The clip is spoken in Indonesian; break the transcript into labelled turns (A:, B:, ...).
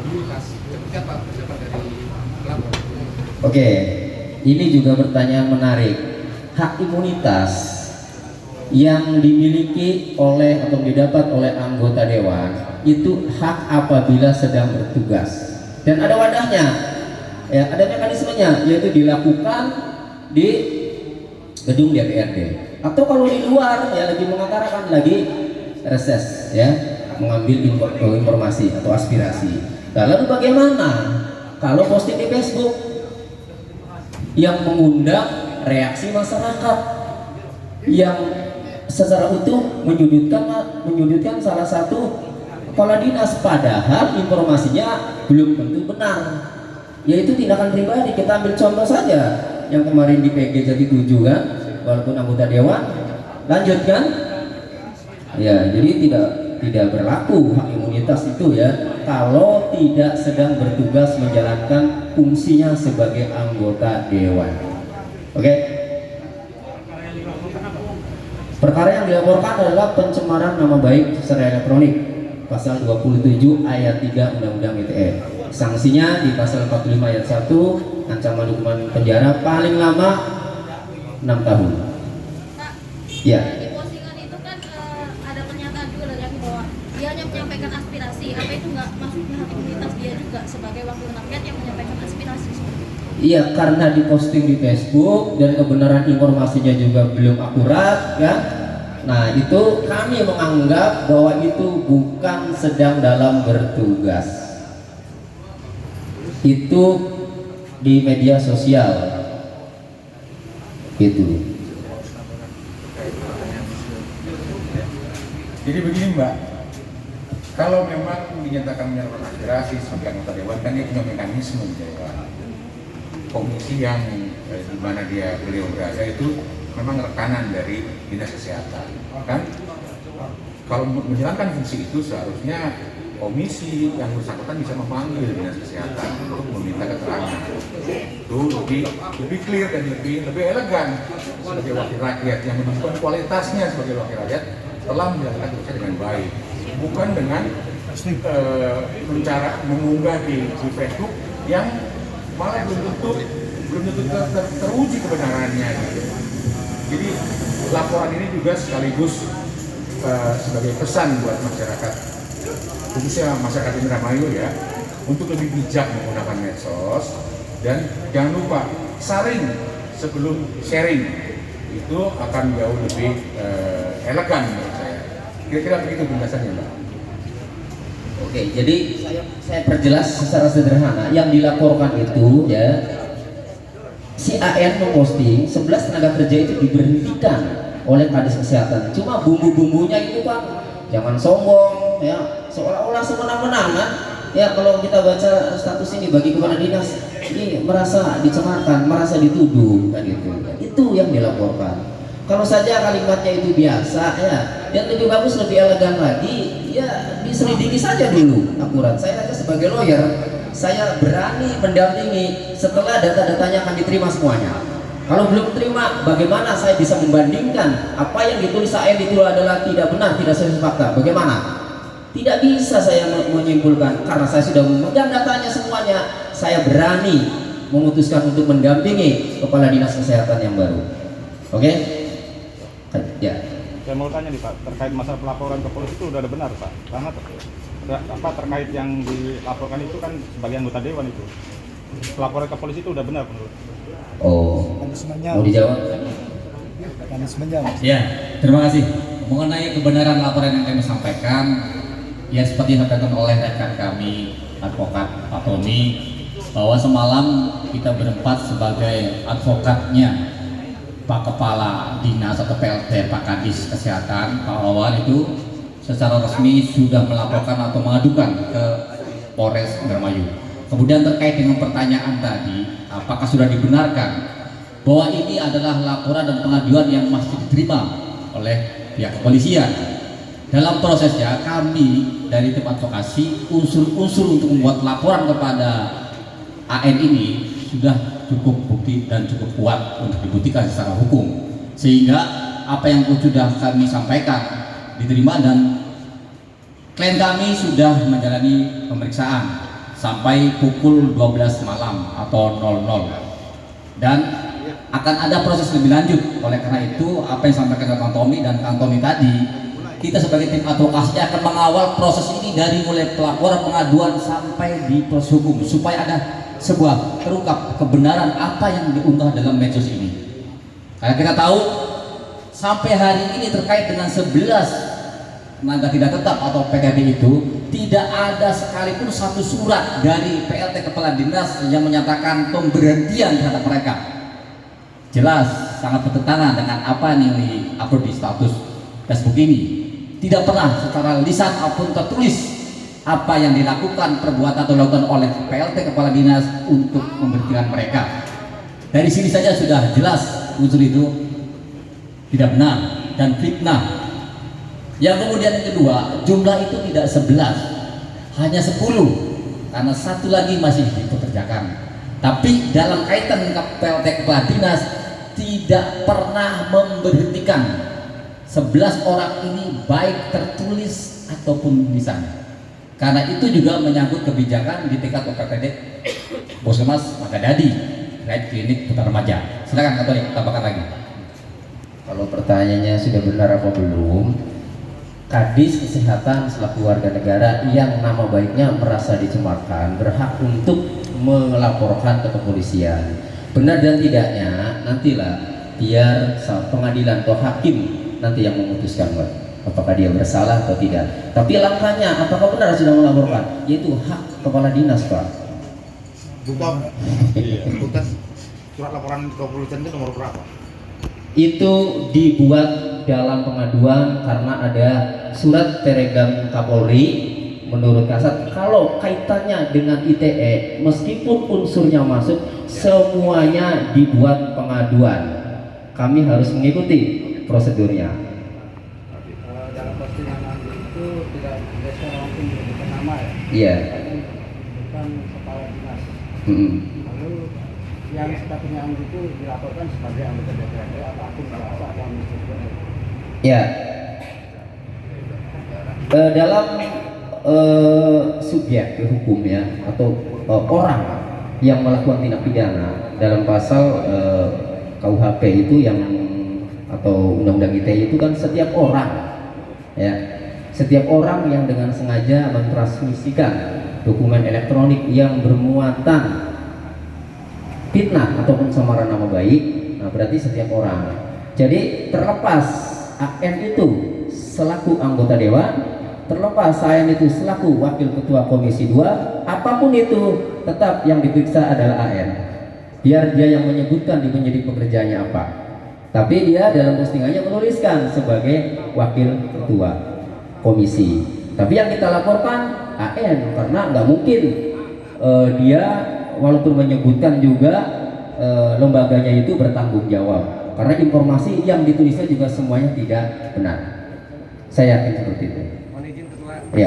A: imunitas. Seperti apa pendapat dari pelapor?
B: Oke, ini juga pertanyaan menarik. Hak imunitas yang dimiliki oleh atau didapat oleh anggota dewan itu hak apabila sedang bertugas dan ada wadahnya, ya ada mekanismenya, yaitu dilakukan di gedung DPRD atau kalau di luar ya lagi mengutarakan lagi reses ya, mengambil informasi atau aspirasi. Nah, lalu bagaimana kalau posting di Facebook yang mengundang reaksi masyarakat yang secara utuh menyudutkan salah satu kepala dinas, padahal informasinya belum tentu benar, yaitu tindakan pribadi. Kita ambil contoh saja yang kemarin di PG jadi 7 kan, walaupun anggota dewan lanjutkan ya, jadi tidak berlaku hak imunitas itu ya kalau tidak sedang bertugas menjalankan fungsinya sebagai anggota dewan. Oke. Perkara yang dilaporkan adalah pencemaran nama baik secara elektronik, pasal 27 ayat 3 Undang-Undang ITE. Sanksinya di pasal 45 ayat 1, ancaman hukuman penjara paling lama 6 tahun.
C: Pak,
B: Ya.
C: di postingan itu kan ada pernyataan juga dari Aki bahwa dia hanya menyampaikan aspirasi. Apa itu nggak maksudnya hak imunitas dia juga sebagai wakil rakyat yang menyampaikan aspirasi?
B: Iya, karena diposting di Facebook dan kebenaran informasinya juga belum akurat ya. Nah, itu kami menganggap bahwa itu bukan sedang dalam bertugas. Itu di media sosial. Gitu.
D: Jadi begini Mbak, kalau memang dinyatakan menyalurkan aspirasi sebagai anggota dewan, kan dia punya mekanisme di dewan. Komisi yang di mana beliau berada itu memang rekanan dari dinas kesehatan, kan? Kalau menjalankan fungsi itu seharusnya komisi yang bersangkutan bisa memanggil dinas kesehatan untuk meminta keterangan. Itu lebih clear dan lebih elegan sebagai wakil rakyat yang menunjukkan kualitasnya sebagai wakil rakyat telah menjalankan tugasnya dengan baik, bukan dengan mengunggah di Facebook yang malah belum tentu teruji kebenarannya gitu. Jadi laporan ini juga sekaligus sebagai pesan buat masyarakat, khususnya masyarakat Indramayu ya, untuk lebih bijak menggunakan medsos dan jangan lupa saring sebelum sharing, itu akan jauh lebih elegan menurut saya. Kira-kira begitu penjelasannya Mbak.
B: Oke, jadi saya perjelas secara sederhana. Yang dilaporkan itu ya, si AN memposting 11 tenaga kerja itu diberhentikan oleh Kadis Kesehatan. Cuma bumbu-bumbunya itu kan jangan sombong ya, seolah-olah semenang-menangan ya. Kalau kita baca status ini bagi kepala dinas, ini merasa dicemarkan, merasa dituduh kan gitu. Itu yang dilaporkan. Kalau saja kalimatnya itu biasa ya, yang lebih bagus, lebih elegan lagi ya, diselidiki saja dulu akurat. Saya aja sebagai lawyer, saya berani mendampingi setelah data-datanya akan diterima semuanya. Kalau belum terima, bagaimana saya bisa membandingkan apa yang ditulis AN itu adalah tidak benar, tidak sesuai fakta? Bagaimana? Tidak bisa saya menyimpulkan karena saya sudah memegang datanya semuanya. Saya berani memutuskan untuk mendampingi kepala dinas kesehatan yang baru. Oke? Ya.
E: Saya mau tanya nih Pak, terkait masalah pelaporan ke polisi itu udah ada benar Pak? Karena terkait yang dilaporkan itu kan sebagai anggota dewan itu, pelaporan ke polisi itu udah benar menurut?
B: Oh, mau dijawab?
F: Ya, terima kasih. Mengenai kebenaran laporan yang kami sampaikan, ya seperti yang disampaikan oleh rekan kami, advokat Pak Tony, bahwa semalam kita berempat sebagai advokatnya Pak Kepala Dinas atau PLT Pak Kadis Kesehatan, Pak Wawan itu secara resmi sudah melaporkan atau mengadukan ke Polres Indramayu. Kemudian terkait dengan pertanyaan tadi, apakah sudah dibenarkan bahwa ini adalah laporan dan pengaduan yang masih diterima oleh pihak kepolisian. Dalam prosesnya kami dari tim advokasi unsur-unsur untuk membuat laporan kepada AN ini sudah cukup bukti dan cukup kuat untuk dibuktikan secara hukum, sehingga apa yang sudah kami sampaikan diterima dan klien kami sudah menjalani pemeriksaan sampai pukul 12 malam atau 00, dan akan ada proses lebih lanjut. Oleh karena itu, apa yang disampaikan Kang Tommy dan Kang Tommy tadi, kita sebagai tim advokasi akan mengawal proses ini dari mulai pelaporan, pengaduan sampai di proses hukum, supaya ada sebuah terungkap kebenaran apa yang diunggah dalam medsos ini. Karena kita tahu sampai hari ini terkait dengan 11 tenaga tidak tetap atau PKD itu tidak ada sekalipun satu surat dari PLT Kepala Dinas yang menyatakan pemberhentian terhadap mereka. Jelas sangat bertentangan dengan apa yang di-upload di status Facebook ini. Tidak pernah secara lisan maupun tertulis apa yang dilakukan, perbuatan atau dilakukan oleh PLT Kepala Dinas untuk memberhentikan mereka. Dari sini saja sudah jelas unsur itu tidak benar dan fitnah. Yang kemudian yang kedua, jumlah itu tidak 11, hanya 10, karena satu lagi masih dipekerjakan. Tapi dalam kaitan dengan PLT Kepala Dinas tidak pernah memberhentikan 11 orang ini, baik tertulis ataupun lisan. Karena itu juga menyangkut kebijakan di tingkat OPPD Puskesmas Magadadi, terkait klinik putar remaja. Silakan Kak Tony, tambahkan lagi.
B: Kalau pertanyaannya sudah benar apa belum, Kadis Kesehatan selaku warga negara yang nama baiknya merasa dicemarkan berhak untuk melaporkan ke kepolisian. Benar dan tidaknya nantilah biar pengadilan atau hakim nanti yang memutuskan apakah dia bersalah atau tidak. Tapi langkahnya apakah benar sudah melaporkan, yaitu hak kepala dinas, Pak.
E: Bukan surat laporan ke kepolisian itu nomor berapa?
B: Itu dibuat dalam pengaduan karena ada surat telegram Kapolri. Menurut Kasat, kalau kaitannya dengan ITE, meskipun unsurnya masuk, semuanya dibuat pengaduan. Kami harus mengikuti prosedurnya.
A: Dalam persidangan itu tidak langsung menyebutkan nama ya?
B: Iya.
A: Bukan kepala dinas. Lalu yang statusnya itu dilaporkan sebagai anggota DPRD atau akun biasa atau administratif?
B: Ya. Dalam subjek hukum ya, atau orang yang melakukan tindak pidana dalam pasal KUHP itu yang atau Undang-Undang ITE itu kan setiap orang ya, setiap orang yang dengan sengaja mentransmisikan dokumen elektronik yang bermuatan fitnah atau pencemaran nama baik, nah berarti setiap orang. Jadi terlepas AN itu selaku anggota dewan, terlepas saya itu selaku wakil ketua komisi 2, apapun itu tetap yang diperiksa adalah AN. Biar dia yang menyebutkan di menjadi pekerjaannya apa. Tapi dia dalam postingannya menuliskan sebagai wakil ketua komisi. Tapi yang kita laporkan AN, karena nggak mungkin dia walaupun menyebutkan juga lembaganya itu bertanggung jawab. Karena informasi yang ditulisnya juga semuanya tidak benar. Saya yakin seperti itu.